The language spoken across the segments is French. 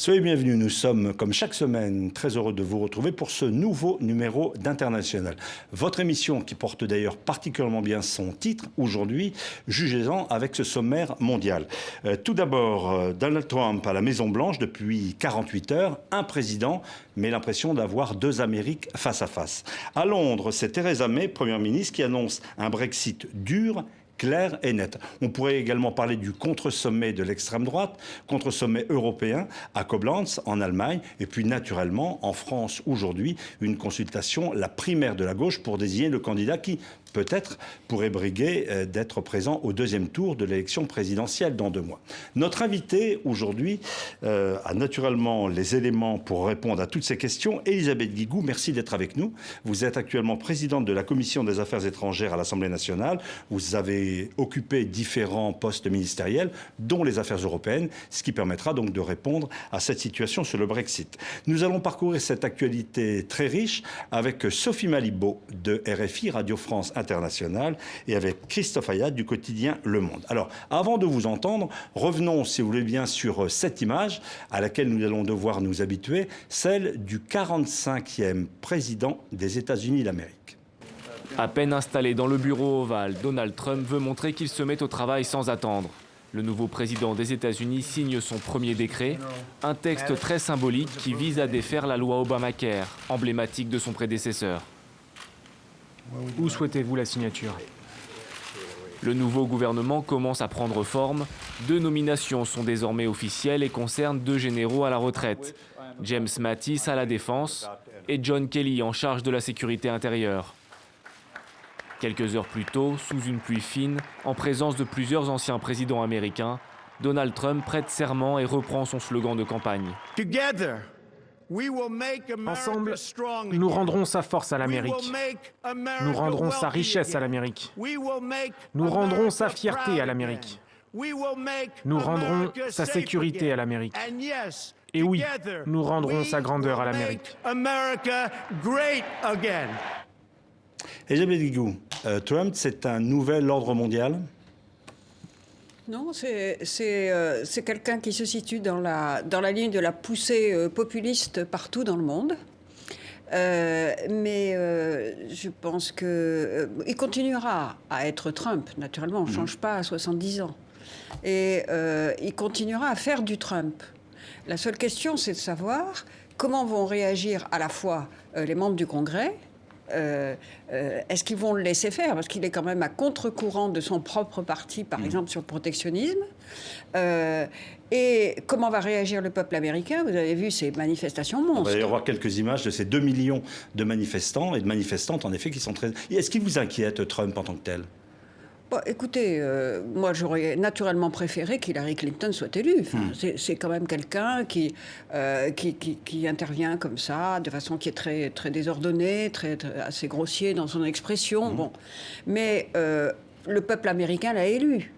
Soyez bienvenus, nous sommes comme chaque semaine très heureux de vous retrouver pour ce nouveau numéro d'International. Votre émission qui porte d'ailleurs particulièrement bien son titre aujourd'hui, jugez-en avec ce sommaire mondial. Tout d'abord, Donald Trump à la Maison-Blanche depuis 48 heures, un président, mais l'impression d'avoir deux Amériques face à face. À Londres, c'est Theresa May, première ministre, qui annonce un Brexit dur, clair et net. On pourrait également parler du contre-sommet de l'extrême droite, contre-sommet européen à Koblenz en Allemagne, et puis naturellement en France aujourd'hui, une consultation, la primaire de la gauche pour désigner le candidat qui peut-être pourrait briguer d'être présent au deuxième tour de l'élection présidentielle dans 2 mois. Notre invité aujourd'hui a naturellement les éléments pour répondre à toutes ces questions. Elisabeth Guigou, merci d'être avec nous. Vous êtes actuellement présidente de la Commission des Affaires étrangères à l'Assemblée nationale. Vous avez occupé différents postes ministériels, dont les affaires européennes, ce qui permettra donc de répondre à cette situation sur le Brexit. Nous allons parcourir cette actualité très riche avec Sophie Malibaud de RFI, Radio France International, et avec Christophe Ayat du quotidien Le Monde. Alors, avant de vous entendre, revenons, si vous voulez bien, sur cette image à laquelle nous allons devoir nous habituer, celle du 45e président des États-Unis d'Amérique. À peine installé dans le bureau ovale, Donald Trump veut montrer qu'il se met au travail sans attendre. Le nouveau président des États-Unis signe son premier décret, un texte très symbolique qui vise à défaire la loi Obamacare, emblématique de son prédécesseur. Où souhaitez-vous la signature ? Le nouveau gouvernement commence à prendre forme. 2 nominations sont désormais officielles et concernent 2 généraux à la retraite. James Mattis à la défense et John Kelly en charge de la sécurité intérieure. Quelques heures plus tôt, sous une pluie fine, en présence de plusieurs anciens présidents américains, Donald Trump prête serment et reprend son slogan de campagne. Ensemble, nous rendrons sa force à l'Amérique. Nous rendrons sa richesse à l'Amérique. Nous rendrons sa fierté à l'Amérique. Nous rendrons sa sécurité à l'Amérique. Et oui, nous rendrons sa grandeur à l'Amérique. Elisabeth Guigou, Trump, c'est un nouvel ordre mondial ? Non, c'est quelqu'un qui se situe dans la ligne de la poussée populiste partout dans le monde. Mais je pense qu'il continuera à être Trump, naturellement, on ne change pas à 70 ans. Et il continuera à faire du Trump. La seule question, c'est de savoir comment vont réagir à la fois les membres du Congrès. Est-ce qu'ils vont le laisser faire ? Parce qu'il est quand même à contre-courant de son propre parti, par exemple sur le protectionnisme. Et comment va réagir le peuple américain ? Vous avez vu ces manifestations monstres. On va y avoir quelques images de ces 2 millions de manifestants et de manifestantes, en effet, qui sont très... Est-ce qu'il vous inquiète, Trump, en tant que tel ? Bon, écoutez, moi j'aurais naturellement préféré qu'Hillary Clinton soit élue. Enfin, c'est quand même quelqu'un qui intervient comme ça, de façon qui est très, très désordonnée, assez grossier dans son expression. Bon. Mais le peuple américain l'a élu.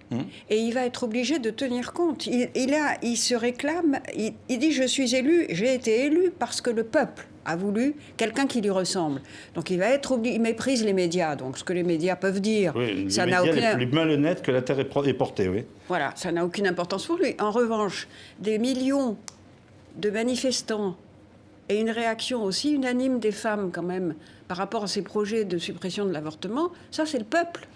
Et il va être obligé de tenir compte. Il se réclame, il dit « je suis élu, j'ai été élu parce que le peuple a voulu quelqu'un qui lui ressemble ». Donc il va être obligé, il méprise les médias, donc ce que les médias peuvent dire. Oui, ça les n'a médias aucune... les plus malhonnêtes que la Terre est portée, oui. Voilà, ça n'a aucune importance pour lui. En revanche, des millions de manifestants et une réaction aussi unanime des femmes quand même par rapport à ces projets de suppression de l'avortement, ça c'est le peuple.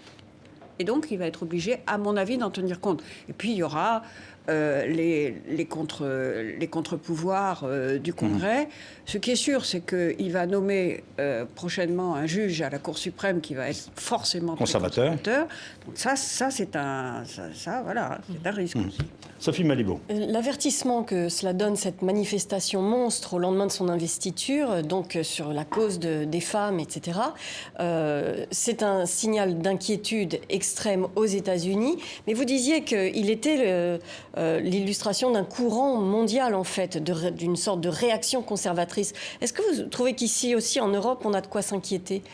Et donc, il va être obligé, à mon avis, d'en tenir compte. Et puis, il y aura les contre-pouvoirs du Congrès. Ce qui est sûr, c'est qu'il va nommer prochainement un juge à la Cour suprême qui va être forcément conservateur. Donc ça c'est un risque aussi. Sophie Malibaud. L'avertissement que cela donne, cette manifestation monstre au lendemain de son investiture, donc sur la cause des femmes, etc., c'est un signal d'inquiétude extrême aux États-Unis. Mais vous disiez qu'il était l'illustration d'un courant mondial, en fait, d'une sorte de réaction conservatrice. Est-ce que vous trouvez qu'ici aussi, en Europe, on a de quoi s'inquiéter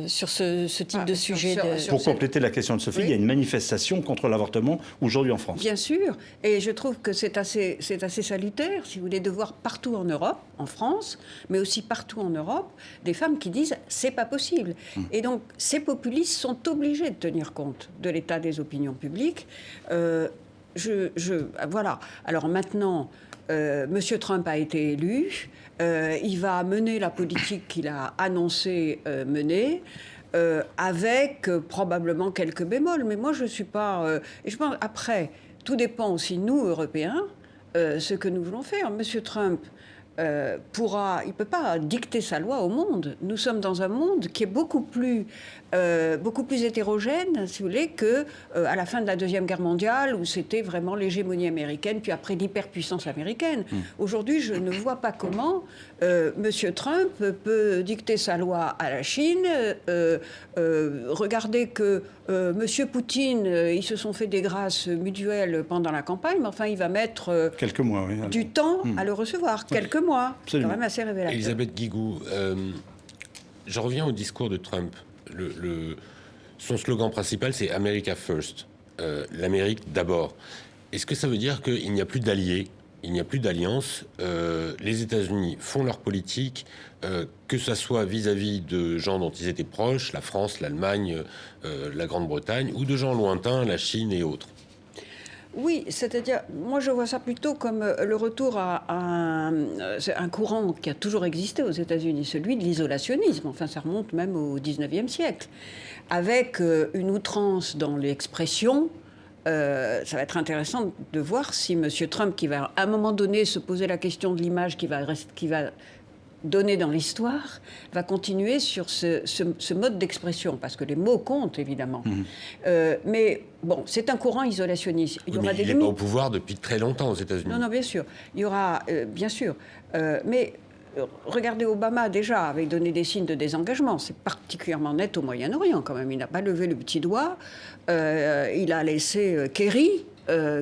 sur ce type de sujet Pour compléter la question de Sophie, il y a une manifestation contre l'avortement aujourd'hui en France. Bien sûr, et je trouve que c'est assez salutaire, si vous voulez, de voir partout en Europe, en France, mais aussi partout en Europe, des femmes qui disent « c'est pas possible ». Et donc, ces populistes sont obligés de tenir compte de l'état des opinions publiques. Voilà. Alors maintenant... Monsieur Trump a été élu. Il va mener la politique qu'il a annoncé mener. Avec probablement quelques bémols. Mais moi, je ne suis pas... et je pense, après, tout dépend aussi, nous, Européens, ce que nous voulons faire. Monsieur Trump il ne peut pas dicter sa loi au monde. Nous sommes dans un monde qui est beaucoup plus hétérogène, si vous voulez, qu'à la fin de la Deuxième Guerre mondiale, où c'était vraiment l'hégémonie américaine, puis après l'hyperpuissance américaine. Aujourd'hui, je ne vois pas comment M. Trump peut dicter sa loi à la Chine. Regardez que M. Poutine, ils se sont fait des grâces mutuelles pendant la campagne, mais enfin, il va mettre quelques mois, oui, du temps à le recevoir. Quelques mois. C'est quand même assez révélateur. Elisabeth Guigou, je reviens au discours de Trump. Son slogan principal, c'est « America First », l'Amérique d'abord. Est-ce que ça veut dire qu'il n'y a plus d'alliés, il n'y a plus d'alliance, les États-Unis font leur politique, que ça soit vis-à-vis de gens dont ils étaient proches, la France, l'Allemagne, la Grande-Bretagne, ou de gens lointains, la Chine et autres? Oui, c'est-à-dire, moi je vois ça plutôt comme le retour à un courant qui a toujours existé aux États-Unis, celui de l'isolationnisme. Enfin, ça remonte même au XIXe siècle. Avec une outrance dans l'expression, ça va être intéressant de voir si M. Trump, qui va à un moment donné se poser la question de l'image qui va donner dans l'histoire, va continuer sur ce mode d'expression, parce que les mots comptent, évidemment. Mais bon, c'est un courant isolationniste. Il n'est pas au pouvoir depuis très longtemps aux États-Unis. Non, bien sûr. Il y aura, bien sûr. Mais regardez, Obama, déjà, avait donné des signes de désengagement. C'est particulièrement net au Moyen-Orient, quand même. Il n'a pas levé le petit doigt. Il a laissé Kerry...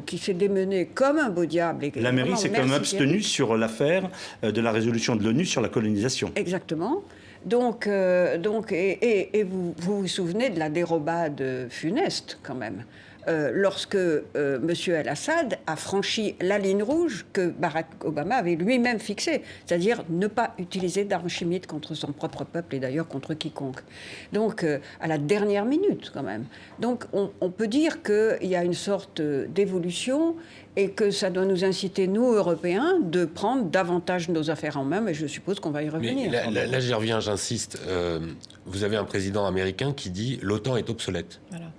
qui s'est démené comme un beau diable. L'Amérique s'est quand même abstenue sur l'affaire de la résolution de l'ONU sur la colonisation. Exactement. Donc vous vous souvenez de la dérobade funeste, quand même. Lorsque M. El-Assad a franchi la ligne rouge que Barack Obama avait lui-même fixée, c'est-à-dire ne pas utiliser d'armes chimiques contre son propre peuple et d'ailleurs contre quiconque. Donc, à la dernière minute, quand même. Donc, on peut dire qu'il y a une sorte d'évolution et que ça doit nous inciter, nous, Européens, de prendre davantage nos affaires en main, mais je suppose qu'on va y revenir. Mais là, j'y reviens, j'insiste. Vous avez un président américain qui dit « l'OTAN est obsolète ». Voilà.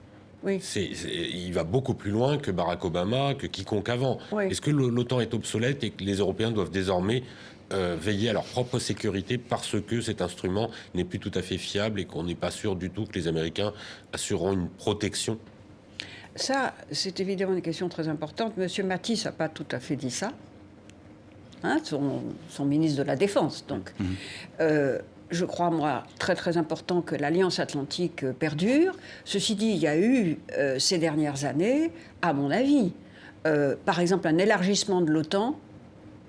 Oui. Il va beaucoup plus loin que Barack Obama, que quiconque avant. Oui. Est-ce que l'OTAN est obsolète et que les Européens doivent désormais veiller à leur propre sécurité parce que cet instrument n'est plus tout à fait fiable et qu'on n'est pas sûr du tout que les Américains assureront une protection? Ça, c'est évidemment une question très importante. Monsieur Mattis n'a pas tout à fait dit ça. Hein, son ministre de la Défense, donc. Je crois, moi, très très important que l'Alliance Atlantique perdure. Ceci dit, il y a eu, ces dernières années, à mon avis, par exemple, un élargissement de l'OTAN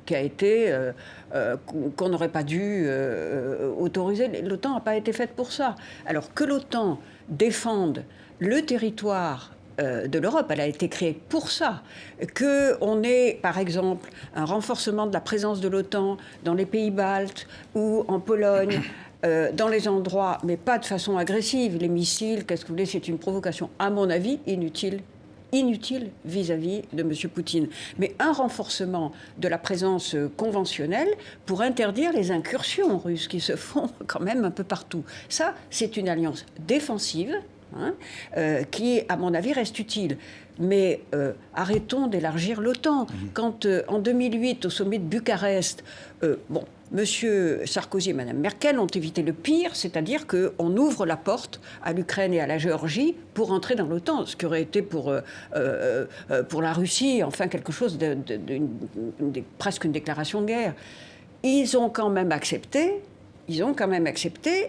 qui a été... qu'on n'aurait pas dû autoriser. L'OTAN n'a pas été faite pour ça. Alors que l'OTAN défende le territoire de l'Europe, elle a été créée pour ça. Qu'on ait, par exemple, un renforcement de la présence de l'OTAN dans les pays baltes ou en Pologne, dans les endroits, mais pas de façon agressive. Les missiles, qu'est-ce que vous voulez, c'est une provocation, à mon avis, inutile vis-à-vis de M. Poutine. Mais un renforcement de la présence conventionnelle pour interdire les incursions russes qui se font quand même un peu partout. Ça, c'est une alliance défensive, qui, à mon avis, reste utile. Mais arrêtons d'élargir l'OTAN. Quand, en 2008, au sommet de Bucarest, M. Sarkozy et Mme Merkel ont évité le pire, c'est-à-dire qu'on ouvre la porte à l'Ukraine et à la Géorgie pour entrer dans l'OTAN, ce qui aurait été pour la Russie, enfin, quelque chose presque une déclaration de guerre. Ils ont quand même accepté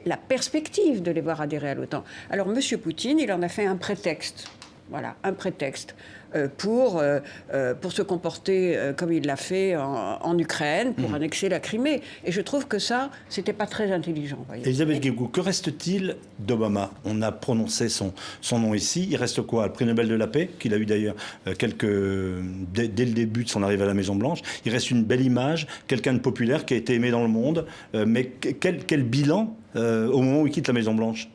la perspective de les voir adhérer à l'OTAN. Alors, M. Poutine, il en a fait un prétexte. Voilà, un prétexte pour se comporter comme il l'a fait en Ukraine, pour annexer la Crimée. Et je trouve que ça, c'était pas très intelligent. Elisabeth Guigou, que reste-t-il d'Obama? On a prononcé son nom ici. Il reste quoi? Le prix Nobel de la paix, qu'il a eu d'ailleurs dès le début de son arrivée à la Maison-Blanche. Il reste une belle image, quelqu'un de populaire qui a été aimé dans le monde. Mais quel bilan au moment où il quitte la Maison-Blanche?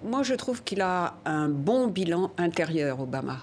Moi, je trouve qu'il a un bon bilan intérieur, Obama.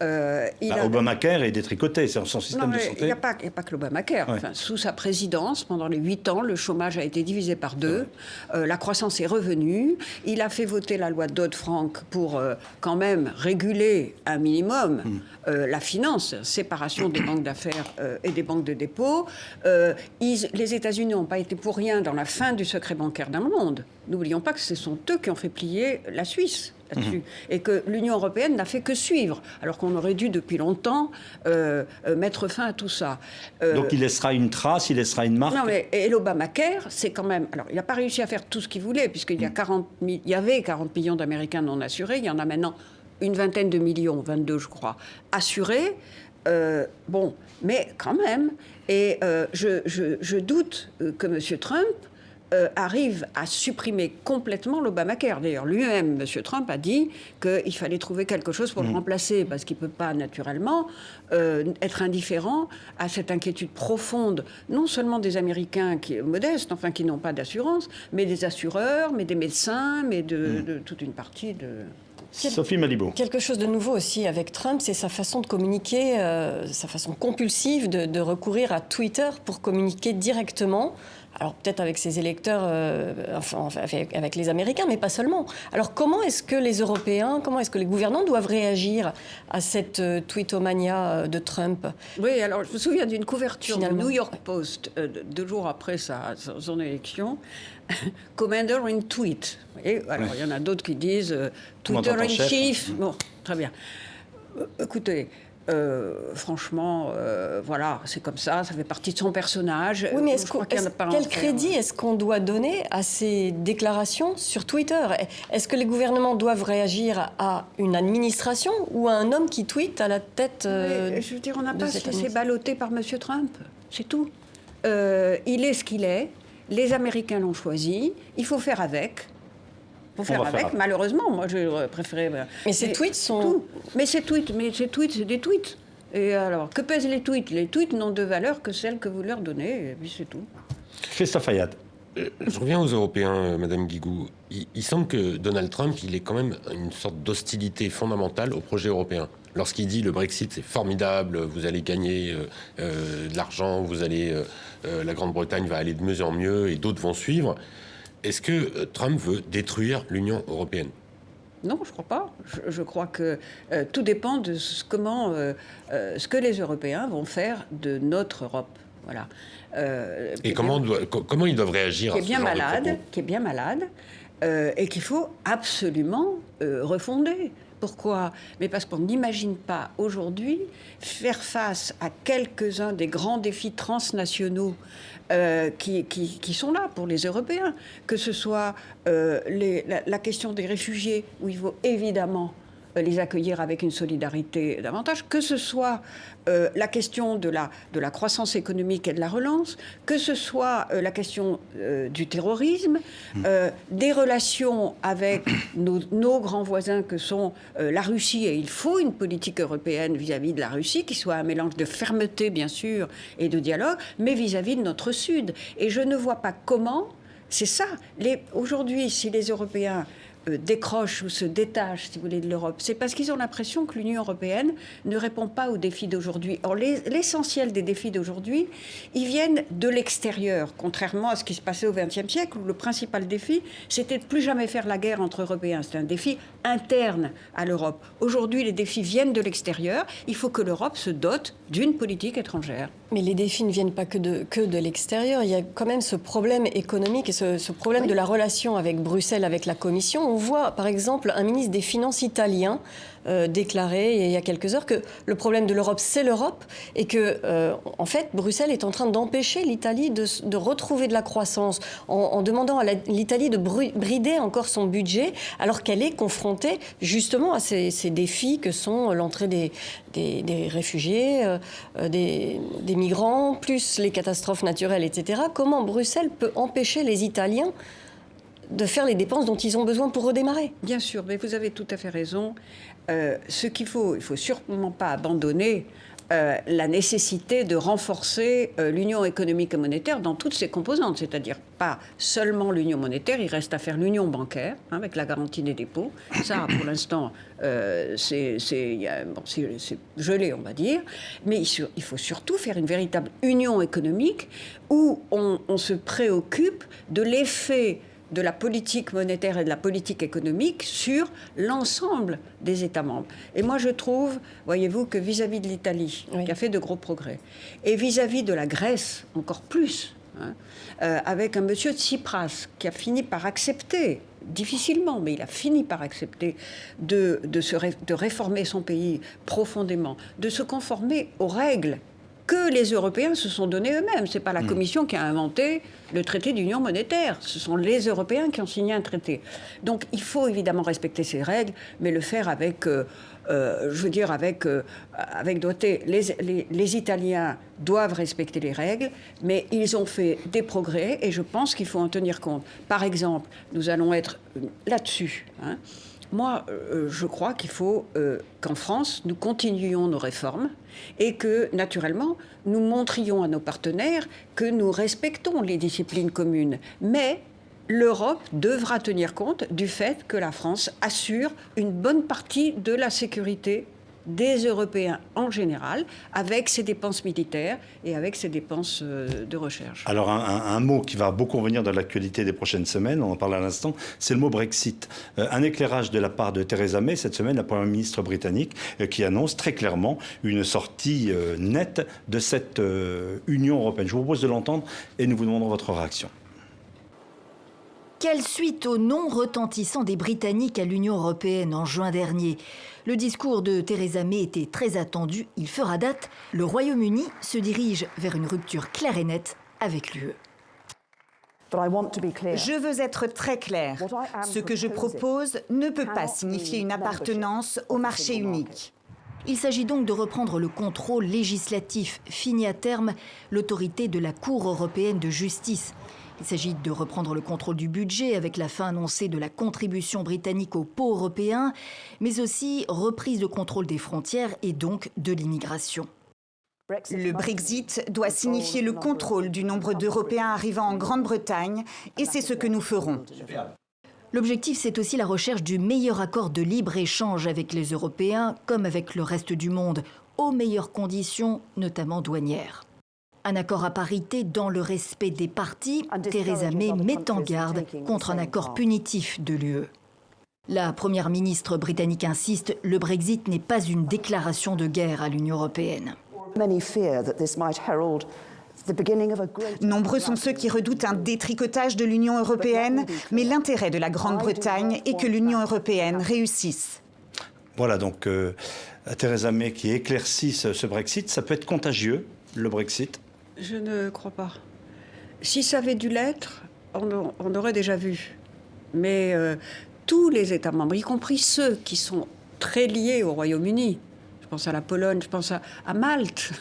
Obamacare est détricoté, c'est son système de santé. Il n'y a pas que l'Obamacare. Ouais. Enfin, sous sa présidence, pendant les 8 ans, le chômage a été divisé par 2. La croissance est revenue. Il a fait voter la loi Dodd-Frank pour quand même réguler un minimum la finance, séparation des banques d'affaires et des banques de dépôt. Les États-Unis n'ont pas été pour rien dans la fin du secret bancaire d'un monde. N'oublions pas que ce sont eux qui ont fait plier la Suisse là-dessus, et que l'Union européenne n'a fait que suivre, alors qu'on aurait dû depuis longtemps mettre fin à tout ça. Donc il laissera une trace, il laissera une marque. Non, mais et l'Obamacare, c'est quand même... Alors, il n'a pas réussi à faire tout ce qu'il voulait, puisqu'il y avait 40 millions d'Américains non assurés, il y en a maintenant une vingtaine de millions, 22 je crois, assurés. Bon, mais quand même, et je doute que M. Trump arrive à supprimer complètement l'Obamacare. D'ailleurs, lui-même, M. Trump a dit qu'il fallait trouver quelque chose pour le remplacer, parce qu'il ne peut pas, naturellement, être indifférent à cette inquiétude profonde, non seulement des Américains modestes, enfin, qui n'ont pas d'assurance, mais des assureurs, mais des médecins, mais de toute une partie de... Sophie Malibaud. Quelque chose de nouveau aussi avec Trump, c'est sa façon de communiquer, sa façon compulsive de recourir à Twitter pour communiquer directement. Alors peut-être avec ses électeurs, avec les Américains, mais pas seulement. Alors comment est-ce que les Européens, comment est-ce que les gouvernants doivent réagir à cette tweetomania de Trump? Oui, alors je me souviens d'une couverture du Finalement. New York Post 2 jours après son élection. Commander in tweet. Et alors il y en a d'autres qui disent Twitter in chief. Bon, très bien. Écoutez. Franchement, voilà, c'est comme ça fait partie de son personnage. Oui, mais quel crédit crédit est-ce qu'on doit donner à ces déclarations sur Twitter? Est-ce que les gouvernements doivent réagir à une administration ou à un homme qui tweet à la tête je veux dire, on n'a pas se laissé balloter par M. Trump, c'est tout. Il est ce qu'il est, les Américains l'ont choisi, il faut faire avec. Malheureusement, moi je préférais... Mais ces tweets sont... Mais ces tweets, c'est des tweets. Et alors, que pèsent les tweets? Les tweets n'ont de valeur que celle que vous leur donnez, et puis c'est tout. Christophe Ayat. Je reviens aux Européens, Madame Guigou. Il semble que Donald Trump, il ait quand même une sorte d'hostilité fondamentale au projet européen. Lorsqu'il dit le Brexit c'est formidable, vous allez gagner de l'argent, la Grande-Bretagne va aller de mieux en mieux et d'autres vont suivre. Est-ce que Trump veut détruire l'Union européenne? Non, je ne crois pas. Je crois que tout dépend de ce que les Européens vont faire de notre Europe. Voilà. Et comment ils doivent réagir à ce genre de propos? Qui est bien malade et qu'il faut absolument refonder. Pourquoi? Mais parce qu'on n'imagine pas aujourd'hui faire face à quelques-uns des grands défis transnationaux qui sont là pour les Européens, que ce soit la question des réfugiés, où il faut évidemment les accueillir avec une solidarité davantage, que ce soit la question de la croissance économique et de la relance, que ce soit la question du terrorisme, des relations avec nos grands voisins que sont la Russie, et il faut une politique européenne vis-à-vis de la Russie qui soit un mélange de fermeté, bien sûr, et de dialogue, mais vis-à-vis de notre Sud. Et je ne vois pas comment, c'est ça, aujourd'hui, si les Européens décrochent ou se détachent, si vous voulez, de l'Europe, c'est parce qu'ils ont l'impression que l'Union européenne ne répond pas aux défis d'aujourd'hui. Or, l'essentiel des défis d'aujourd'hui, ils viennent de l'extérieur, contrairement à ce qui se passait au XXe siècle, où le principal défi, c'était de plus jamais faire la guerre entre Européens. C'était un défi interne à l'Europe. Aujourd'hui, les défis viennent de l'extérieur. Il faut que l'Europe se dote d'une politique étrangère. Mais les défis ne viennent pas que de l'extérieur. Il y a quand même ce problème économique et ce problème de la relation avec Bruxelles, avec la Commission. On voit, par exemple, un ministre des Finances italien déclarer il y a quelques heures que le problème de l'Europe, c'est l'Europe et que, en fait, Bruxelles est en train d'empêcher l'Italie de retrouver de la croissance en demandant à l'Italie de brider encore son budget alors qu'elle est confrontée justement à ces défis que sont l'entrée des réfugiés, des migrants, plus les catastrophes naturelles, etc. Comment Bruxelles peut empêcher les Italiens de faire les dépenses dont ils ont besoin pour redémarrer? Bien sûr, mais vous avez tout à fait raison. Il faut sûrement pas abandonner la nécessité de renforcer l'union économique et monétaire dans toutes ses composantes, c'est-à-dire pas seulement l'union monétaire, il reste à faire l'union bancaire, avec la garantie des dépôts. Ça, pour l'instant, c'est gelé, on va dire. Mais il faut surtout faire une véritable union économique où on se préoccupe de l'effet de la politique monétaire et de la politique économique sur l'ensemble des États membres. Et moi, je trouve, voyez-vous, que vis-à-vis de l'Italie, qui a fait de gros progrès, et vis-à-vis de la Grèce, encore plus, avec un monsieur Tsipras qui a fini par accepter, difficilement, mais il a fini par accepter de réformer son pays profondément, de se conformer aux règles que les Européens se sont donnés eux-mêmes. Ce n'est pas la Commission qui a inventé le traité d'union monétaire. Ce sont les Européens qui ont signé un traité. Donc il faut évidemment respecter ces règles, mais le faire avec, avec doigté. Les Italiens doivent respecter les règles, mais ils ont fait des progrès et je pense qu'il faut en tenir compte. Par exemple, nous allons être là-dessus, Moi, je crois qu'il faut qu'en France, nous continuions nos réformes et que, naturellement, nous montrions à nos partenaires que nous respectons les disciplines communes. Mais l'Europe devra tenir compte du fait que la France assure une bonne partie de la sécurité des Européens en général, avec ses dépenses militaires et avec ses dépenses de recherche. Alors un mot qui va beaucoup revenir dans l'actualité des prochaines semaines, on en parle à l'instant, c'est le mot Brexit. Un éclairage de la part de Theresa May, cette semaine, la première ministre britannique, qui annonce très clairement une sortie nette de cette Union européenne. Je vous propose de l'entendre et nous vous demandons votre réaction. Quelle suite au non retentissant des Britanniques à l'Union européenne en juin dernier? Le discours de Theresa May était très attendu, il fera date. Le Royaume-Uni se dirige vers une rupture claire et nette avec l'UE. Je veux être très clair. Ce que je propose ne peut pas signifier une appartenance au marché unique. Il s'agit donc de reprendre le contrôle législatif, fini à terme l'autorité de la Cour européenne de justice. Il s'agit de reprendre le contrôle du budget avec la fin annoncée de la contribution britannique au pot européen, mais aussi reprise de contrôle des frontières et donc de l'immigration. Le Brexit doit signifier le contrôle du nombre d'Européens arrivant en Grande-Bretagne et c'est ce que nous ferons. L'objectif, c'est aussi la recherche du meilleur accord de libre-échange avec les Européens comme avec le reste du monde, aux meilleures conditions, notamment douanières. Un accord à parité dans le respect des parties, Theresa May met en garde contre un accord punitif de l'UE. La première ministre britannique insiste, le Brexit n'est pas une déclaration de guerre à l'Union européenne. Nombreux sont ceux qui redoutent un détricotage de l'Union européenne, mais l'intérêt de la Grande-Bretagne est que l'Union européenne réussisse. Voilà donc Theresa May qui éclaircit ce Brexit. Ça peut être contagieux, le Brexit? Je ne crois pas. Si ça avait dû l'être, on aurait déjà vu. Mais tous les États membres, y compris ceux qui sont très liés au Royaume-Uni, je pense à la Pologne, je pense à Malte,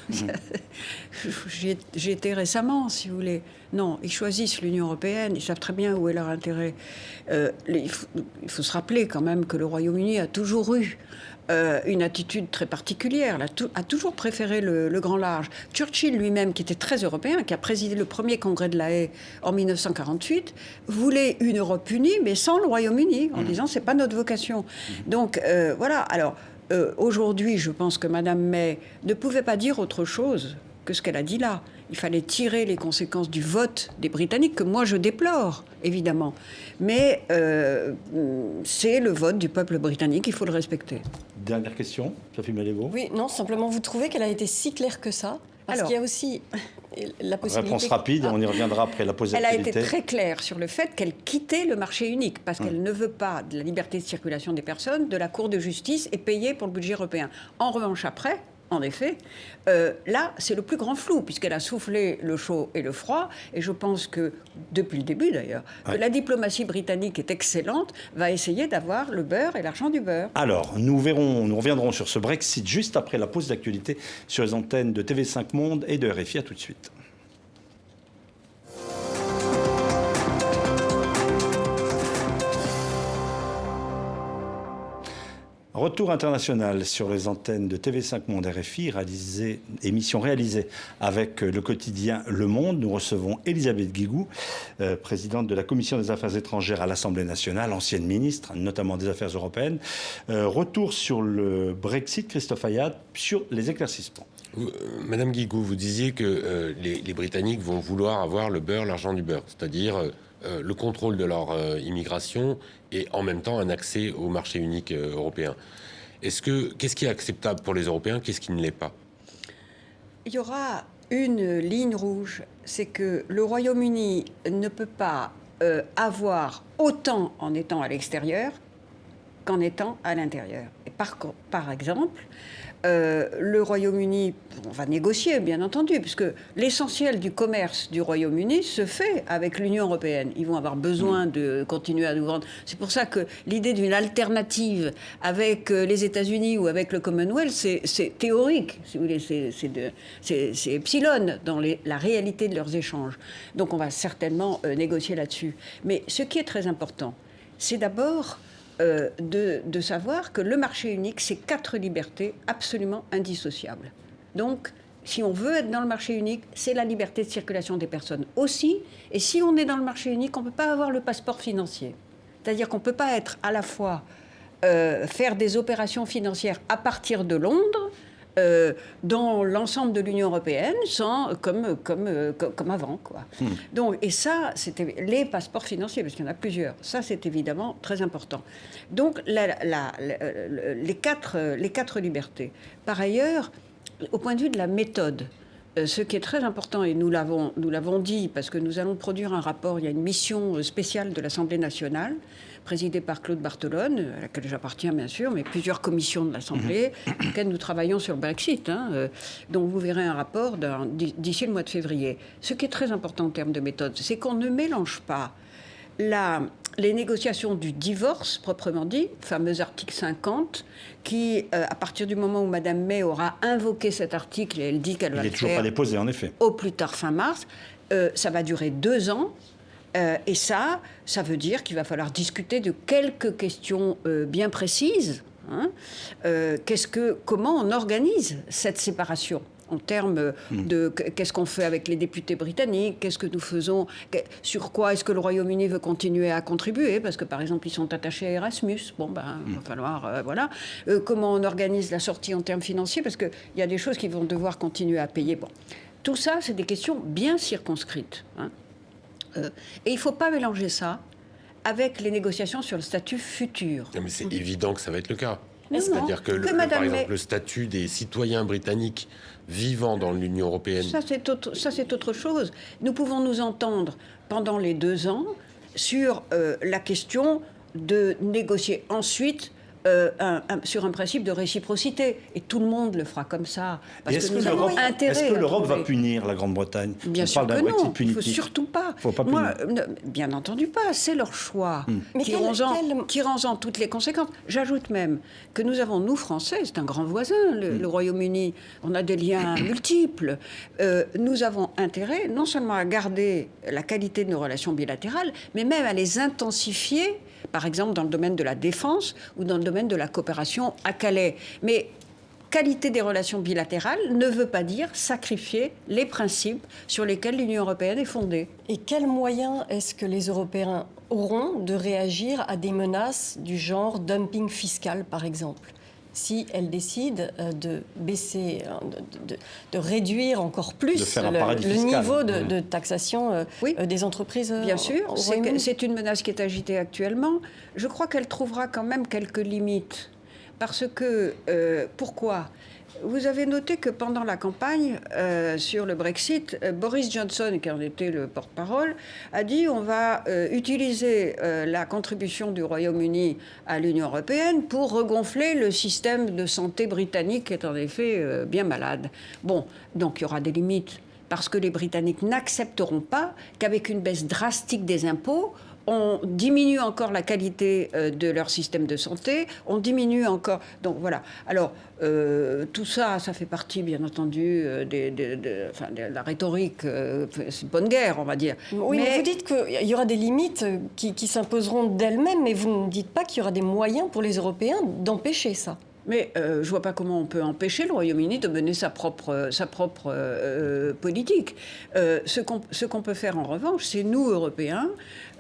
j'y étais récemment, si vous voulez. Non, ils choisissent l'Union européenne, ils savent très bien où est leur intérêt. Il faut se rappeler quand même que le Royaume-Uni a toujours eu une attitude très particulière, a toujours préféré le grand large. Churchill lui-même, qui était très européen, qui a présidé le premier congrès de La Haye en 1948, voulait une Europe unie, mais sans le Royaume-Uni, en disant c'est pas notre vocation. Donc voilà, alors aujourd'hui, je pense que Mme May ne pouvait pas dire autre chose que ce qu'elle a dit là. Il fallait tirer les conséquences du vote des Britanniques, que moi je déplore, évidemment. Mais c'est le vote du peuple britannique, il faut le respecter. Dernière question, Sophie Malévo. Oui, non, simplement, vous trouvez qu'elle a été si claire que ça? Parce qu'il y a aussi la possibilité... Réponse rapide, on y reviendra après la pause d'actualité. Elle a été très claire sur le fait qu'elle quittait le marché unique, parce qu'elle ne veut pas de la liberté de circulation des personnes, de la Cour de justice et payer pour le budget européen. En revanche, après... En effet, là, c'est le plus grand flou, puisqu'elle a soufflé le chaud et le froid. Et je pense que, depuis le début d'ailleurs, que la diplomatie britannique est excellente, va essayer d'avoir le beurre et l'argent du beurre. Alors, nous reviendrons sur ce Brexit juste après la pause d'actualité sur les antennes de TV5 Monde et de RFI. À tout de suite. Retour international sur les antennes de TV5 Monde RFI, émission réalisée avec le quotidien Le Monde. Nous recevons Elisabeth Guigou, présidente de la Commission des Affaires étrangères à l'Assemblée nationale, ancienne ministre, notamment des Affaires européennes. Retour sur le Brexit, Christophe Ayad, sur les éclaircissements. Madame Guigou, vous disiez que les Britanniques vont vouloir avoir le beurre, l'argent du beurre, c'est-à-dire le contrôle de leur immigration et en même temps un accès au marché unique européen. Qu'est-ce qui est acceptable pour les Européens, qu'est-ce qui ne l'est pas? Il y aura une ligne rouge, c'est que le Royaume-Uni ne peut pas avoir autant en étant à l'extérieur qu'en étant à l'intérieur. Et par exemple, le Royaume-Uni, on va négocier bien entendu, puisque l'essentiel du commerce du Royaume-Uni se fait avec l'Union européenne. Ils vont avoir besoin de continuer à nous vendre. C'est pour ça que l'idée d'une alternative avec les États-Unis ou avec le Commonwealth, c'est théorique, si vous voulez, c'est epsilon dans la réalité de leurs échanges. Donc on va certainement négocier là-dessus. Mais ce qui est très important, c'est d'abord de savoir que le marché unique, c'est 4 libertés absolument indissociables. Donc, si on veut être dans le marché unique, c'est la liberté de circulation des personnes aussi. Et si on est dans le marché unique, on ne peut pas avoir le passeport financier. C'est-à-dire qu'on ne peut pas être à la fois faire des opérations financières à partir de Londres, dans l'ensemble de l'Union européenne, comme avant, quoi. Donc, et ça, c'était les passeports financiers, parce qu'il y en a plusieurs. Ça, c'est évidemment très important. Donc, les quatre libertés. Par ailleurs, au point de vue de la méthode, ce qui est très important, et nous l'avons dit, parce que nous allons produire un rapport, il y a une mission spéciale de l'Assemblée nationale, présidée par Claude Barthelone, à laquelle j'appartiens bien sûr, mais plusieurs commissions de l'Assemblée, auxquelles nous travaillons sur le Brexit, dont vous verrez un rapport d'ici le mois de février. Ce qui est très important en termes de méthode, c'est qu'on ne mélange pas les négociations du divorce, proprement dit, fameux article 50, qui, à partir du moment où Mme May aura invoqué cet article, et elle dit qu'elle va le faire... Il n'est toujours pas déposé, en effet. Au plus tard fin mars, ça va durer 2 ans. Et ça veut dire qu'il va falloir discuter de quelques questions bien précises. Comment on organise cette séparation en termes de qu'est-ce qu'on fait avec les députés britanniques, qu'est-ce que nous faisons, sur quoi est-ce que le Royaume-Uni veut continuer à contribuer, parce que par exemple ils sont attachés à Erasmus, il va falloir, voilà, comment on organise la sortie en termes financiers, parce qu'il y a des choses qu'ils vont devoir continuer à payer. Bon. Tout ça, c'est des questions bien circonscrites. Et il ne faut pas mélanger ça avec les négociations sur le statut futur. Non, mais c'est évident que ça va être le cas. Non, c'est-à-dire que, par exemple, le statut des citoyens britanniques vivant dans l'Union européenne... Ça, c'est autre chose. Nous pouvons nous entendre pendant les 2 ans sur la question de négocier ensuite sur un principe de réciprocité. Et tout le monde le fera comme ça. Parce que nous avons intérêt. Est-ce que l'Europe va punir la Grande-Bretagne? Bien sûr que non. Il ne faut surtout pas. Faut pas punir. Bien entendu pas. C'est leur choix. Tirant-en toutes les conséquences. J'ajoute même que nous avons, nous, Français, c'est un grand voisin, le Royaume-Uni. On a des liens multiples. Nous avons intérêt non seulement à garder la qualité de nos relations bilatérales, mais même à les intensifier, par exemple dans le domaine de la défense ou dans le domaine de la coopération à Calais. Mais qualité des relations bilatérales ne veut pas dire sacrifier les principes sur lesquels l'Union européenne est fondée. Et quels moyens est-ce que les Européens auront de réagir à des menaces du genre dumping fiscal, par exemple ? Si elles décident de baisser, de réduire encore plus le niveau de taxation des entreprises. Bien sûr, c'est une menace qui est agitée actuellement. Je crois qu'elle trouvera quand même quelques limites. Parce que, pourquoi ? Vous avez noté que pendant la campagne sur le Brexit, Boris Johnson, qui en était le porte-parole, a dit on va utiliser la contribution du Royaume-Uni à l'Union européenne pour regonfler le système de santé britannique qui est en effet bien malade. Bon, donc il y aura des limites parce que les Britanniques n'accepteront pas qu'avec une baisse drastique des impôts, on diminue encore la qualité de leur système de santé, on diminue encore... Donc voilà. Alors, tout ça, ça fait partie, bien entendu, de la rhétorique, c'est bonne guerre, on va dire. Oui, mais vous dites qu'il y aura des limites qui s'imposeront d'elles-mêmes, mais vous ne dites pas qu'il y aura des moyens pour les Européens d'empêcher ça. Mais je ne vois pas comment on peut empêcher le Royaume-Uni de mener sa propre politique. Ce qu'on peut faire en revanche, c'est nous, Européens,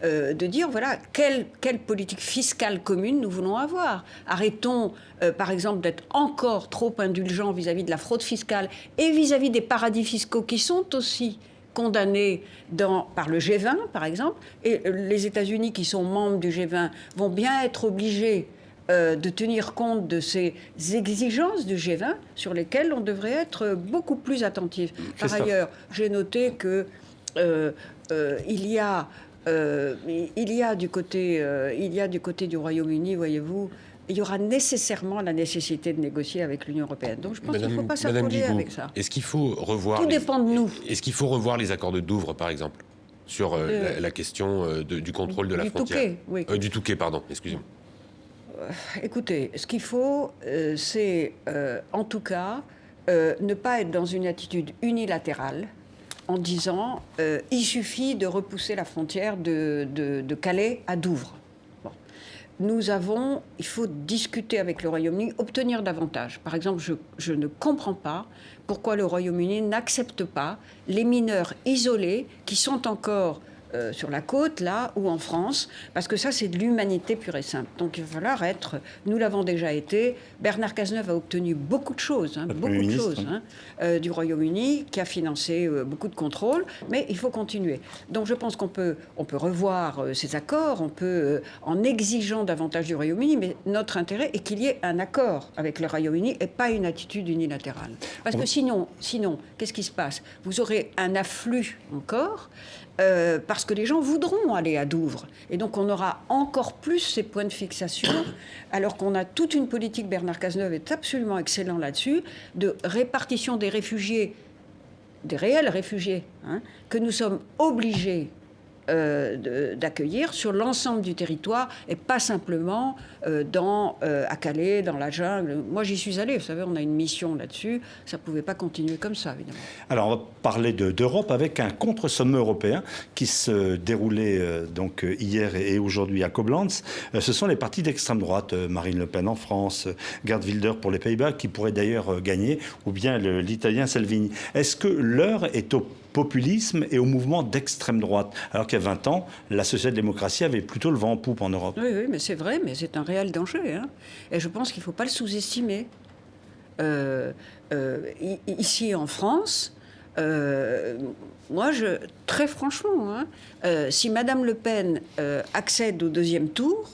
de dire, voilà, quelle politique fiscale commune nous voulons avoir. Arrêtons, par exemple, d'être encore trop indulgents vis-à-vis de la fraude fiscale et vis-à-vis des paradis fiscaux qui sont aussi condamnés par le G20, par exemple. Et les États-Unis, qui sont membres du G20, vont bien être obligés de tenir compte de ces exigences du G20 sur lesquelles on devrait être beaucoup plus attentif. Par ailleurs, j'ai noté que il y a du côté du Royaume-Uni, voyez-vous, il y aura nécessairement la nécessité de négocier avec l'Union européenne. Donc je pense qu'il ne faut pas s'affoler avec ça. Est-ce qu'il faut revoir... Tout dépend de nous. Est-ce qu'il faut revoir les accords de Douvres, par exemple, sur la question du contrôle de la frontière Touquet, oui. Du Touquet, pardon, excusez-moi. Écoutez, ce qu'il faut, c'est en tout cas ne pas être dans une attitude unilatérale en disant il suffit de repousser la frontière de Calais à Douvres. Bon. Il faut discuter avec le Royaume-Uni, obtenir davantage. Par exemple, je ne comprends pas pourquoi le Royaume-Uni n'accepte pas les mineurs isolés qui sont encore sur la côte, là, ou en France, parce que ça, c'est de l'humanité pure et simple. Donc, il va falloir être... Nous l'avons déjà été. Bernard Cazeneuve a obtenu beaucoup de choses, du Royaume-Uni, qui a financé beaucoup de contrôles, mais il faut continuer. Donc, je pense qu'on peut revoir ces accords, on peut, en exigeant davantage du Royaume-Uni, mais notre intérêt est qu'il y ait un accord avec le Royaume-Uni et pas une attitude unilatérale. Parce que sinon, qu'est-ce qui se passe? Vous aurez un afflux encore, parce que les gens voudront aller à Douvres. Et donc, on aura encore plus ces points de fixation, alors qu'on a toute une politique, Bernard Cazeneuve est absolument excellent là-dessus, de répartition des réfugiés, des réels réfugiés, que nous sommes obligés d'accueillir sur l'ensemble du territoire et pas simplement à Calais, dans la jungle. Moi, j'y suis allée, vous savez, on a une mission là-dessus. Ça ne pouvait pas continuer comme ça, évidemment. Alors, on va parler d'Europe avec un contre-sommet européen qui se déroulait donc hier et aujourd'hui à Koblenz. Ce sont les partis d'extrême droite, Marine Le Pen en France, Geert Wilders pour les Pays-Bas, qui pourrait d'ailleurs gagner, ou bien l'Italien Salvini. Est-ce que l'heure est au populisme et au mouvement d'extrême droite, alors qu'il y a 20 ans, la social-démocratie avait plutôt le vent en poupe en Europe? Oui, mais c'est vrai, mais c'est un réel danger. Et je pense qu'il ne faut pas le sous-estimer. Ici en France, moi, très franchement, si Madame Le Pen accède au deuxième tour,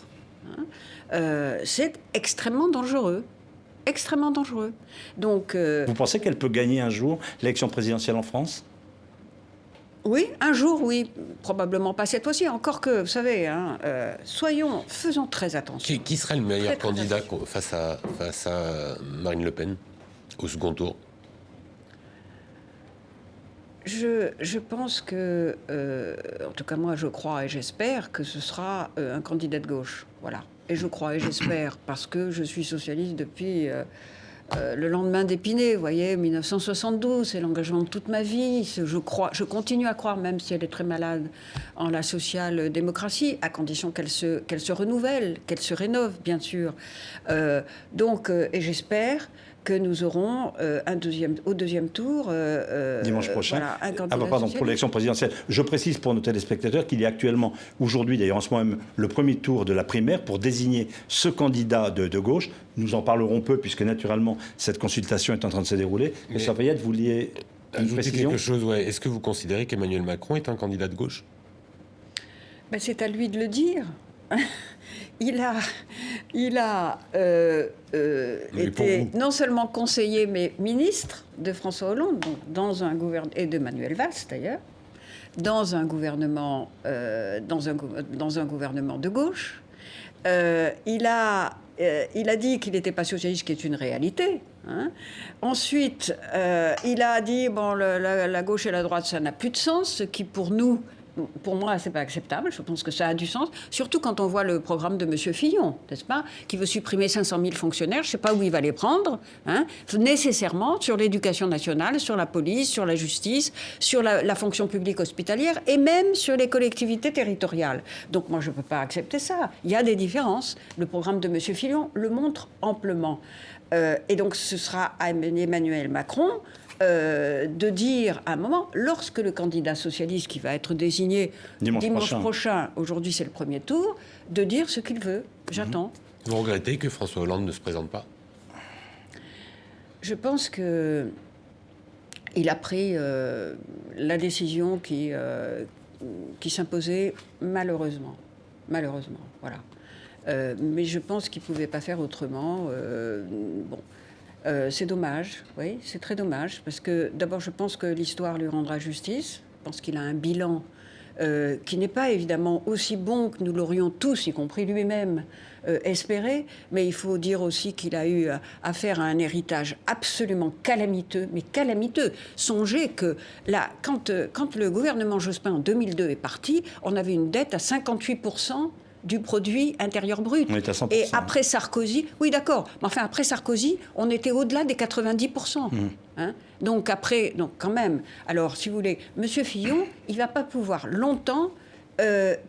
c'est extrêmement dangereux. Extrêmement dangereux. Donc, vous pensez qu'elle peut gagner un jour l'élection présidentielle en France? Oui, un jour, oui. Probablement pas cette fois-ci. Encore que, vous savez, faisons très attention. Qui serait le meilleur candidat face à Marine Le Pen au second tour? Je pense que, en tout cas moi je crois et j'espère que ce sera un candidat de gauche. Voilà. Et je crois et j'espère parce que je suis socialiste depuis... le lendemain d'Épinay, vous voyez, 1972, c'est l'engagement de toute ma vie. Je continue à croire, même si elle est très malade, en la social-démocratie, à condition qu'elle se renouvelle, qu'elle se rénove, bien sûr. Et j'espère que nous aurons au deuxième tour... dimanche prochain. Voilà, un candidat pour l'élection présidentielle. Je précise pour nos téléspectateurs qu'il y a actuellement, aujourd'hui d'ailleurs en ce moment même, le premier tour de la primaire pour désigner ce candidat de gauche. Nous en parlerons peu puisque naturellement cette consultation est en train de se dérouler. Mais Monsieur Payette, vous vouliez ajouter quelque chose, ouais. Est-ce que vous considérez qu'Emmanuel Macron est un candidat de gauche? C'est à lui de le dire. Il a été non seulement conseiller, mais ministre de François Hollande, donc et de Manuel Valls d'ailleurs, dans un gouvernement de gauche. Il a dit qu'il n'était pas socialiste, ce qui est une réalité. Ensuite, il a dit la gauche et la droite, ça n'a plus de sens, ce qui pour nous pour moi, c'est pas acceptable. Je pense que ça a du sens, surtout quand on voit le programme de M. Fillon, n'est-ce pas, qui veut supprimer 500 000 fonctionnaires. Je ne sais pas où il va les prendre, hein, nécessairement sur l'éducation nationale, sur la police, sur la justice, sur la fonction publique hospitalière et même sur les collectivités territoriales. Donc moi, je ne peux pas accepter ça. Il y a des différences. Le programme de M. Fillon le montre amplement. Et donc, ce sera à Emmanuel Macron de dire à un moment, lorsque le candidat socialiste qui va être désigné dimanche prochain, aujourd'hui c'est le premier tour, de dire ce qu'il veut. J'attends. Vous regrettez que François Hollande ne se présente pas ? Je pense qu'il a pris la décision qui s'imposait malheureusement. Malheureusement, voilà. Mais je pense qu'il ne pouvait pas faire autrement. C'est dommage, oui, c'est très dommage, parce que d'abord, je pense que l'histoire lui rendra justice. Je pense qu'il a un bilan qui n'est pas évidemment aussi bon que nous l'aurions tous, y compris lui-même, espéré. Mais il faut dire aussi qu'il a eu affaire à un héritage absolument calamiteux, mais calamiteux. Songez que là, quand le gouvernement Jospin en 2002 est parti, on avait une dette à 58% du produit intérieur brut. On est à 100%. Et après Sarkozy, oui d'accord, mais enfin après Sarkozy, on était au-delà des 90%. Hein, donc quand même, alors si vous voulez, M. Fillon, il ne va pas pouvoir longtemps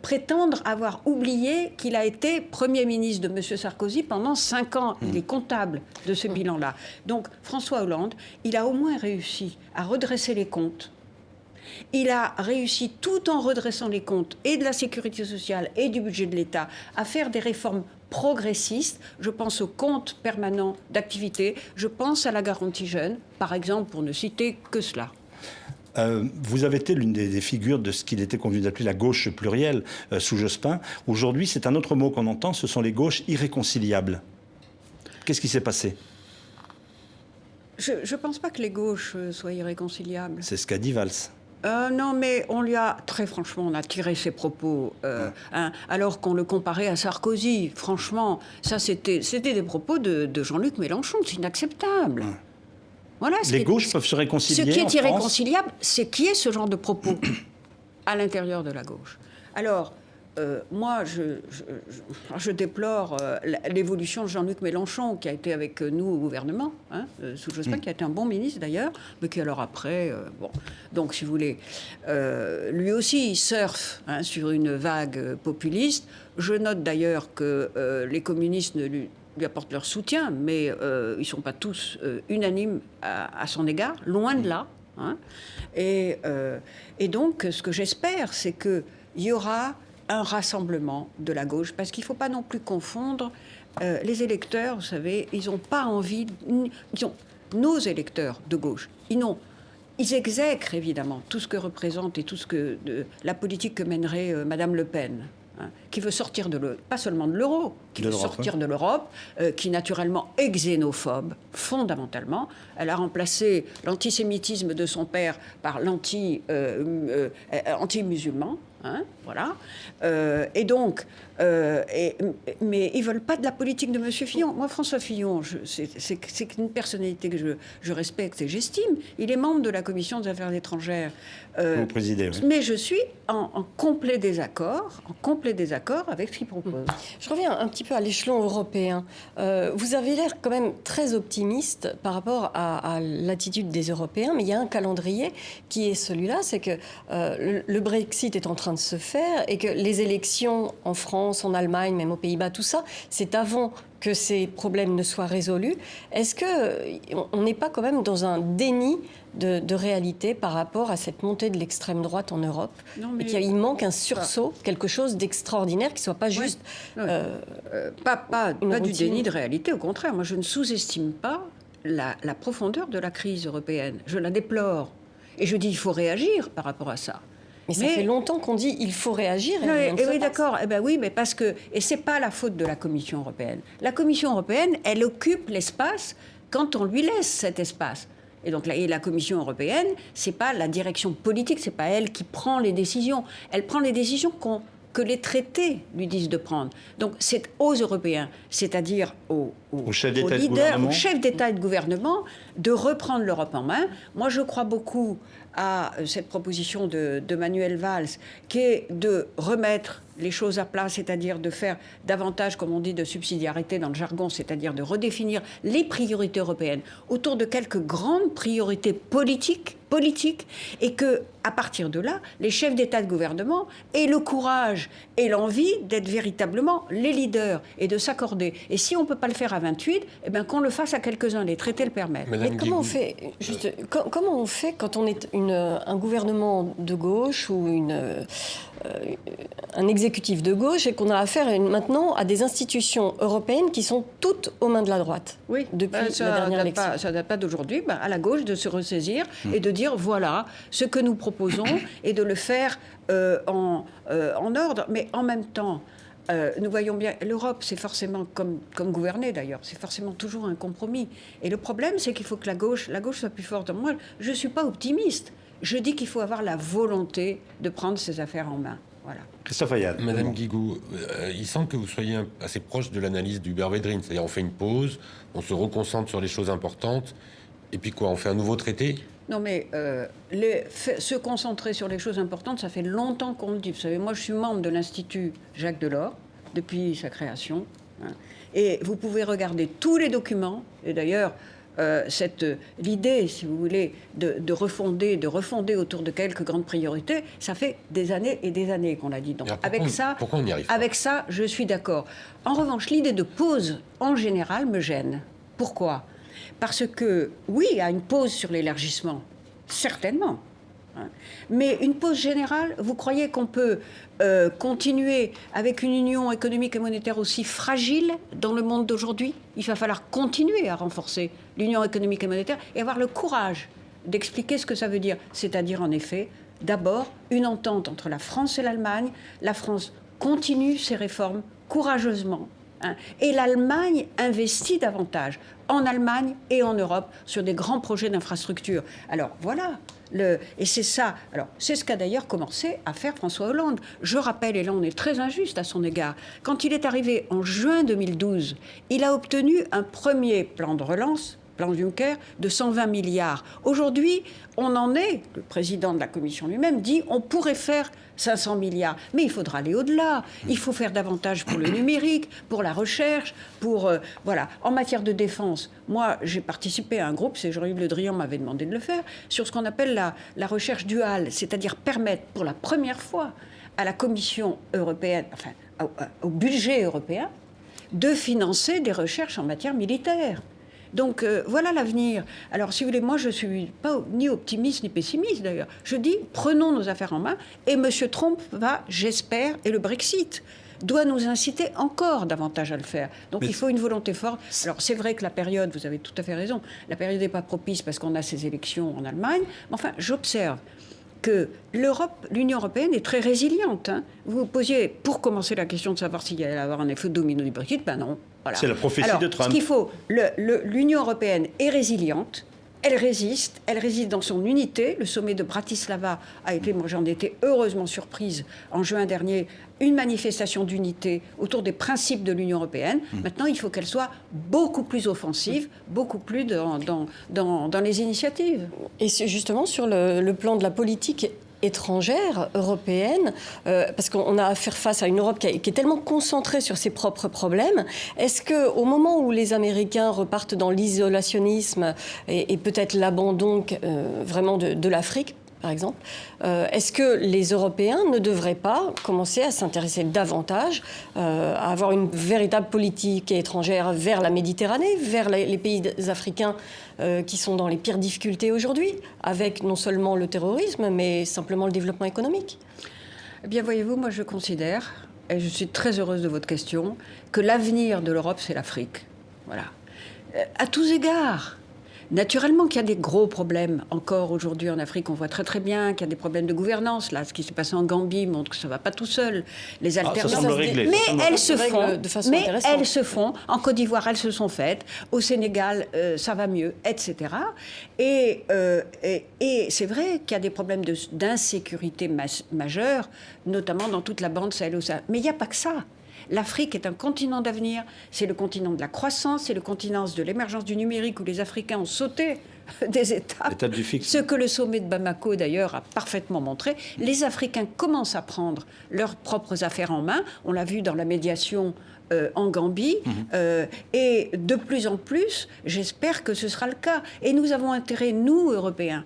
prétendre avoir oublié qu'il a été Premier ministre de M. Sarkozy pendant 5 ans. Il est comptable de ce bilan-là. Donc François Hollande, il a au moins réussi à redresser les comptes. Il a réussi, tout en redressant les comptes et de la sécurité sociale et du budget de l'État, à faire des réformes progressistes. Je pense au compte permanent d'activité, je pense à la garantie jeune, par exemple, pour ne citer que cela. Vous avez été l'une des figures de ce qu'il était convenu d'appeler la gauche plurielle sous Jospin. Aujourd'hui, c'est un autre mot qu'on entend, ce sont les gauches irréconciliables. Qu'est-ce qui s'est passé ? Je ne pense pas que les gauches soient irréconciliables. C'est ce qu'a dit Valls. Non, mais on lui a, très franchement, on a tiré ses propos, alors qu'on le comparait à Sarkozy. Franchement, ça, c'était des propos de Jean-Luc Mélenchon. C'est inacceptable. Voilà, les gauches peuvent se réconcilier. Ce qui est irréconciliable, c'est qu'il y ait ce genre de propos à l'intérieur de la gauche. Alors, moi, je déplore l'évolution de Jean-Luc Mélenchon, qui a été avec nous au gouvernement, sous Jospin, qui a été un bon ministre d'ailleurs, mais qui alors après... Donc, si vous voulez, lui aussi, il surfe sur une vague populiste. Je note d'ailleurs que les communistes lui apportent leur soutien, mais ils ne sont pas tous unanimes à son égard, loin de là. Et donc, ce que j'espère, c'est qu'il y aura un rassemblement de la gauche, parce qu'il ne faut pas non plus confondre les électeurs, vous savez, ils n'ont pas envie... nos électeurs de gauche, ils exècrent évidemment tout ce que représente et tout ce que la politique que mènerait Madame Le Pen, qui veut sortir pas seulement de l'euro, qui veut sortir de l'Europe, qui naturellement est xénophobe, fondamentalement. Elle a remplacé l'antisémitisme de son père par l'anti-musulman. Voilà. Et donc, mais ils ne veulent pas de la politique de M. Fillon. Moi, François Fillon, c'est une personnalité que je respecte et j'estime. Il est membre de la Commission des Affaires étrangères. Vous présidez, oui. Mais je suis en complet désaccord avec ce qu'il propose. Je reviens un petit peu à l'échelon européen. Vous avez l'air quand même très optimiste par rapport à l'attitude des Européens, mais il y a un calendrier qui est celui-là, c'est que le Brexit est en train de se faire et que les élections en France, en Allemagne, même aux Pays-Bas, tout ça, c'est avant que ces problèmes ne soient résolus. Est-ce qu'on n'est pas quand même dans un déni de réalité par rapport à cette montée de l'extrême droite en Europe? Et qu'il manque un sursaut, quelque chose d'extraordinaire qui ne soit pas juste... Pas du déni de réalité, au contraire. Moi, je ne sous-estime pas la profondeur de la crise européenne. Je la déplore. Et je dis qu'il faut réagir par rapport à ça. Mais ça fait longtemps qu'on dit il faut réagir. Oui, d'accord. Eh ben oui, mais parce que c'est pas la faute de la Commission européenne. La Commission européenne, elle occupe l'espace quand on lui laisse cet espace. Et donc la Commission européenne, c'est pas la direction politique, c'est pas elle qui prend les décisions. Elle prend les décisions que les traités lui disent de prendre. Donc c'est aux Européens, c'est-à-dire aux au chef d'État et de leader, gouvernement, au chef d'État et de gouvernement de reprendre l'Europe en main. Moi, je crois beaucoup à cette proposition de Manuel Valls, qui est de remettre les choses à plat, c'est-à-dire de faire davantage, comme on dit, de subsidiarité dans le jargon, c'est-à-dire de redéfinir les priorités européennes autour de quelques grandes priorités politiques, et que, à partir de là, les chefs d'État et de gouvernement aient le courage et l'envie d'être véritablement les leaders et de s'accorder. Et si on ne peut pas le faire à 28, eh bien qu'on le fasse à quelques-uns, les traités le permettent. Mais comment on fait, comment on fait quand on est un gouvernement de gauche ou un exécutif de gauche et qu'on a affaire maintenant à des institutions européennes qui sont toutes aux mains de la droite depuis la dernière élection. Ça ne date pas d'aujourd'hui, à la gauche de se ressaisir et de dire voilà ce que nous proposons et de le faire en ordre. Mais en même temps, nous voyons bien, l'Europe, c'est forcément, comme gouverner d'ailleurs, c'est forcément toujours un compromis. Et le problème, c'est qu'il faut que la gauche soit plus forte. Moi, je ne suis pas optimiste. Je dis qu'il faut avoir la volonté de prendre ses affaires en main. Voilà. Christophe Ayad. Madame Guigou, il semble que vous soyez assez proche de l'analyse d'Hubert Védrine. C'est-à-dire, on fait une pause, on se reconcentre sur les choses importantes, et puis quoi, on fait un nouveau traité ? Non, mais se concentrer sur les choses importantes, ça fait longtemps qu'on le dit. Vous savez, moi, je suis membre de l'Institut Jacques Delors, depuis sa création. Et vous pouvez regarder tous les documents, et d'ailleurs, l'idée, si vous voulez, de refonder autour de quelques grandes priorités, ça fait des années et des années qu'on l'a dit. Donc, pourquoi on n'y arrive pas ? Avec ça, je suis d'accord. En revanche, l'idée de pause, en général, me gêne. Pourquoi ? Parce que, oui, il y a une pause sur l'élargissement, certainement. Mais une pause générale, vous croyez qu'on peut continuer avec une union économique et monétaire aussi fragile dans le monde d'aujourd'hui ? Il va falloir continuer à renforcer l'union économique et monétaire et avoir le courage d'expliquer ce que ça veut dire. C'est-à-dire, en effet, d'abord, une entente entre la France et l'Allemagne. La France continue ses réformes courageusement. Et l'Allemagne investit davantage en Allemagne et en Europe sur des grands projets d'infrastructure. Alors voilà, et c'est ça. Alors c'est ce qu'a d'ailleurs commencé à faire François Hollande. Je rappelle, et là on est très injuste à son égard, quand il est arrivé en juin 2012, il a obtenu un premier plan de relance, plan Juncker, de 120 milliards. Aujourd'hui, on en est, le président de la Commission lui-même dit, on pourrait faire 500 milliards. Mais il faudra aller au-delà. Il faut faire davantage pour le numérique, pour la recherche, voilà. En matière de défense, moi, j'ai participé à un groupe, c'est Jean-Yves Le Drian m'avait demandé de le faire, sur ce qu'on appelle la recherche duale, c'est-à-dire permettre pour la première fois à la Commission européenne, enfin, au budget européen, de financer des recherches en matière militaire. Donc voilà l'avenir. Alors si vous voulez, moi je ne suis pas ni optimiste ni pessimiste d'ailleurs. Je dis prenons nos affaires en main et M. Trump va, j'espère, et le Brexit doit nous inciter encore davantage à le faire. Donc il faut une volonté forte. Alors c'est vrai que la période, vous avez tout à fait raison, la période n'est pas propice parce qu'on a ces élections en Allemagne. Mais enfin, j'observe que l'Union européenne est très résiliente. Vous vous posiez, pour commencer, la question de savoir s'il allait y avoir un effet domino du Brexit. Ben non. Voilà. C'est la prophétie de Trump. Ce qu'il faut, l'Union européenne est résiliente, elle résiste dans son unité. Le sommet de Bratislava a été, moi j'en étais heureusement surprise, en juin dernier, une manifestation d'unité autour des principes de l'Union européenne. Maintenant, il faut qu'elle soit beaucoup plus offensive, beaucoup plus dans les initiatives. Et justement, sur le plan de la politique étrangère européenne, parce qu'on a à faire face à une Europe qui est tellement concentrée sur ses propres problèmes. Est-ce qu'au moment où les Américains repartent dans l'isolationnisme et peut-être l'abandon vraiment de l'Afrique, par exemple, est-ce que les Européens ne devraient pas commencer à s'intéresser davantage, à avoir une véritable politique étrangère vers la Méditerranée, vers les pays africains qui sont dans les pires difficultés aujourd'hui, avec non seulement le terrorisme, mais simplement le développement économique ? Eh bien, voyez-vous, moi je considère, et je suis très heureuse de votre question, que l'avenir de l'Europe, c'est l'Afrique. Voilà. À tous égards. Naturellement qu'il y a des gros problèmes encore aujourd'hui en Afrique. On voit très très bien qu'il y a des problèmes de gouvernance. Là, ce qui s'est passé en Gambie montre que ça ne va pas tout seul. Les alternances, ça semble réglé. Mais elles se font. De façon mais intéressante. elles se font. En Côte d'Ivoire, elles se sont faites. Au Sénégal, ça va mieux, etc. Et c'est vrai qu'il y a des problèmes d'insécurité majeurs, notamment dans toute la bande Sahel-Sahara. Mais il n'y a pas que ça. L'Afrique est un continent d'avenir, c'est le continent de la croissance, c'est le continent de l'émergence du numérique où les Africains ont sauté des étapes. Du fixe. Ce que le sommet de Bamako, d'ailleurs, a parfaitement montré. Les Africains commencent à prendre leurs propres affaires en main. On l'a vu dans la médiation en Gambie. Et de plus en plus, j'espère que ce sera le cas. Et nous avons intérêt, nous, Européens,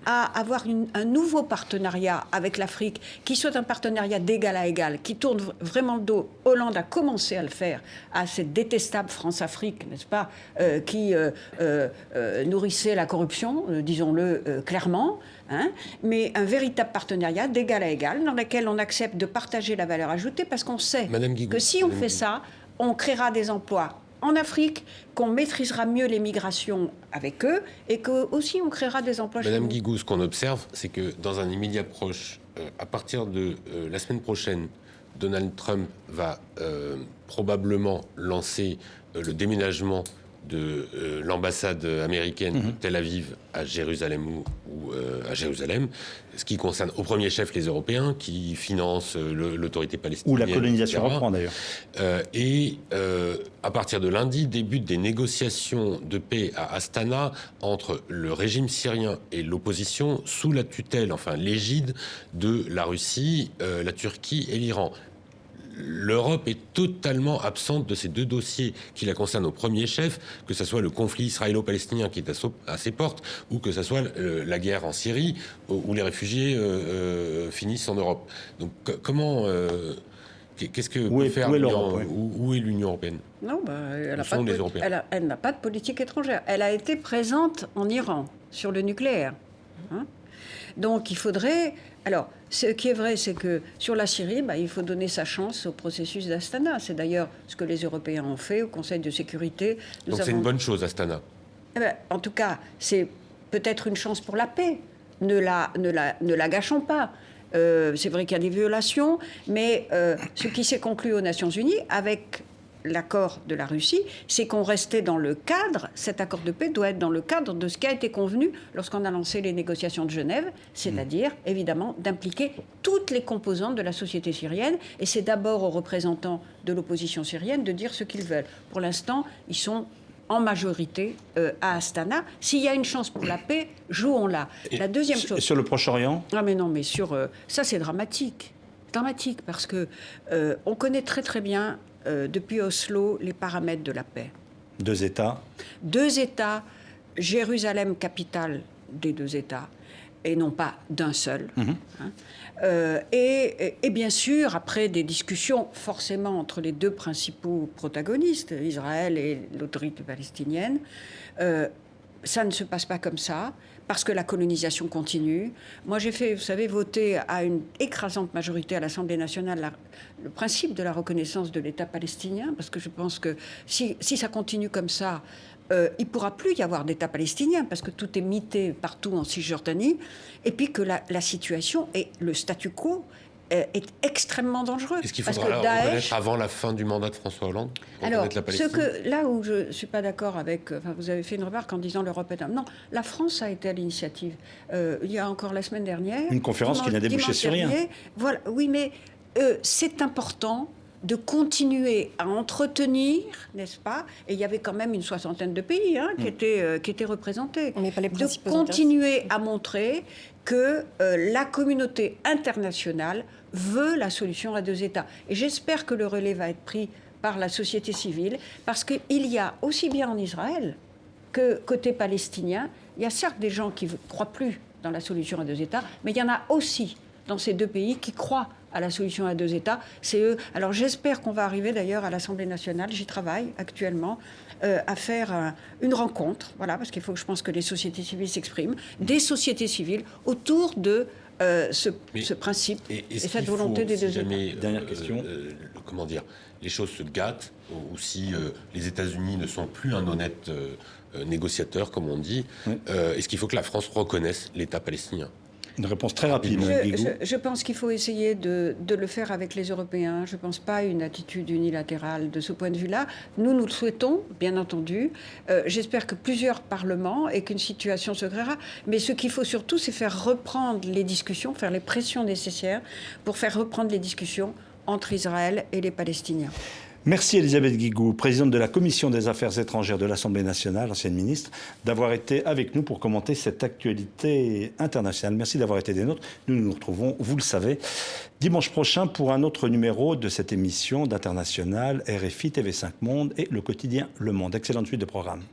à avoir un nouveau partenariat avec l'Afrique, qui soit un partenariat d'égal à égal, qui tourne vraiment le dos. Hollande a commencé à le faire, à cette détestable France-Afrique, n'est-ce pas, qui nourrissait la corruption, disons-le clairement, hein, mais un véritable partenariat d'égal à égal, dans lequel on accepte de partager la valeur ajoutée, parce qu'on sait que si on fait ça, on créera des emplois en Afrique, qu'on maîtrisera mieux les migrations avec eux et qu'aussi on créera des emplois chez nous. Madame Guigou, ce qu'on observe, c'est que dans un immédiat proche, à partir de la semaine prochaine, Donald Trump va probablement lancer le déménagement de l'ambassade américaine de Tel Aviv à Jérusalem ou à Jérusalem, ce qui concerne au premier chef les Européens qui financent l'autorité palestinienne. Où la colonisation reprend d'ailleurs. Et à partir de lundi, débutent des négociations de paix à Astana entre le régime syrien et l'opposition sous la tutelle, enfin l'égide de la Russie, la Turquie et l'Iran. L'Europe est totalement absente de ces deux dossiers qui la concernent au premier chef, que ce soit le conflit israélo-palestinien qui est à ses portes, ou que ce soit la guerre en Syrie, où les réfugiés finissent en Europe. Donc comment... qu'est-ce que peut faire l'Europe, où est l'Union européenne? Non, elle n'a pas de politique étrangère. Elle a été présente en Iran, sur le nucléaire. Hein? Donc il faudrait... Alors, ce qui est vrai, c'est que sur la Syrie, il faut donner sa chance au processus d'Astana. C'est d'ailleurs ce que les Européens ont fait au Conseil de sécurité. Donc c'est une bonne chose, Astana. En tout cas, c'est peut-être une chance pour la paix. Ne la gâchons pas. C'est vrai qu'il y a des violations, mais ce qui s'est conclu aux Nations Unies avec l'accord de la Russie, c'est qu'on restait dans le cadre, cet accord de paix doit être dans le cadre de ce qui a été convenu lorsqu'on a lancé les négociations de Genève, c'est-à-dire, évidemment, d'impliquer toutes les composantes de la société syrienne. Et c'est d'abord aux représentants de l'opposition syrienne de dire ce qu'ils veulent. Pour l'instant, ils sont en majorité à Astana. S'il y a une chance pour la paix, jouons-la. La deuxième chose... Sur le Proche-Orient ? Ah mais non, mais sur... ça, c'est dramatique. Dramatique, parce que on connaît très très bien... depuis Oslo, les paramètres de la paix. 2 États. 2 États, Jérusalem capitale des 2 États, et non pas d'un seul. Et bien sûr, après des discussions forcément entre les 2 principaux protagonistes, Israël et l'autorité palestinienne, ça ne se passe pas comme ça, parce que la colonisation continue. Moi, j'ai fait, vous savez, voter à une écrasante majorité à l'Assemblée nationale le principe de la reconnaissance de l'État palestinien, parce que je pense que si ça continue comme ça, il ne pourra plus y avoir d'État palestinien, parce que tout est mité partout en Cisjordanie, et puis que la situation et le statu quo est extrêmement dangereux. Est-ce qu'il faudra la reconnaître avant la fin du mandat de François Hollande? Alors, là où je ne suis pas d'accord avec... vous avez fait une remarque en disant l'Europe est... Non, la France a été à l'initiative. Il y a encore la semaine dernière... Une conférence qui n'a débouché sur rien. Voilà, oui, mais c'est important de continuer à entretenir, n'est-ce pas? Et il y avait quand même une 60aine de pays qui étaient représentés. On n'est pas les principaux de continuer à montrer que la communauté internationale veut la solution à 2 États. Et j'espère que le relais va être pris par la société civile, parce qu'il y a aussi bien en Israël que côté palestinien, il y a certes des gens qui ne croient plus dans la solution à 2 États, mais il y en a aussi dans ces 2 pays qui croient à la solution à 2 États. C'est eux. Alors j'espère qu'on va arriver d'ailleurs à l'Assemblée nationale, j'y travaille actuellement, à faire une rencontre, voilà, parce qu'il faut que je pense que les sociétés civiles s'expriment, des sociétés civiles autour de ce principe et cette volonté des 2 États. Dernière question. Comment dire, les choses se gâtent, ou si les États-Unis ne sont plus un honnête négociateur, comme on dit, est-ce qu'il faut que la France reconnaisse l'État palestinien? Une réponse très rapide. Je pense qu'il faut essayer de le faire avec les Européens. Je ne pense pas à une attitude unilatérale de ce point de vue-là. Nous le souhaitons, bien entendu. J'espère que plusieurs parlements et qu'une situation se créera. Mais ce qu'il faut surtout, c'est faire reprendre les discussions, faire les pressions nécessaires pour faire reprendre les discussions entre Israël et les Palestiniens. Merci Elisabeth Guigou, présidente de la Commission des Affaires étrangères de l'Assemblée nationale, ancienne ministre, d'avoir été avec nous pour commenter cette actualité internationale. Merci d'avoir été des nôtres. Nous nous retrouvons, vous le savez, dimanche prochain pour un autre numéro de cette émission d'International, RFI, TV5 Monde et le quotidien Le Monde. Excellente suite de programme.